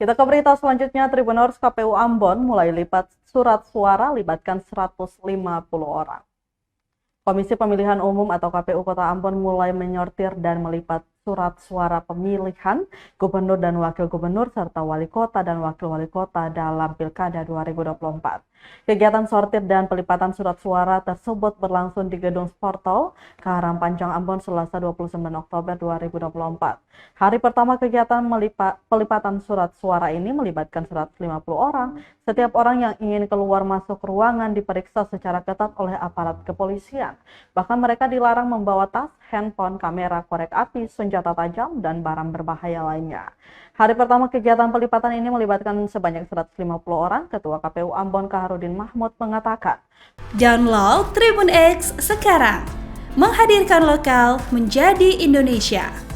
Kita ke berita selanjutnya, Tribuners KPU Ambon mulai lipat surat suara libatkan 150 orang. Komisi Pemilihan Umum atau KPU Kota Ambon mulai menyortir dan melipat surat suara pemilihan gubernur dan wakil gubernur serta wali kota dan wakil wali kota dalam Pilkada 2024. Kegiatan sortir dan pelipatan surat suara tersebut berlangsung di Gedung Sportol, Karangpanjang, Ambon, Selasa 29 Oktober 2024. Hari pertama kegiatan pelipatan surat suara ini melibatkan 150 orang. Setiap orang yang ingin keluar masuk ruangan diperiksa secara ketat oleh aparat kepolisian. Bahkan mereka dilarang membawa tas, handphone, kamera, korek api, senjata tajam, dan barang berbahaya lainnya. Hari pertama kegiatan pelipatan ini melibatkan sebanyak 150 orang. Ketua KPU Ambon Kaharudin Mahmud mengatakan, download Tribun X sekarang, menghadirkan lokal menjadi Indonesia.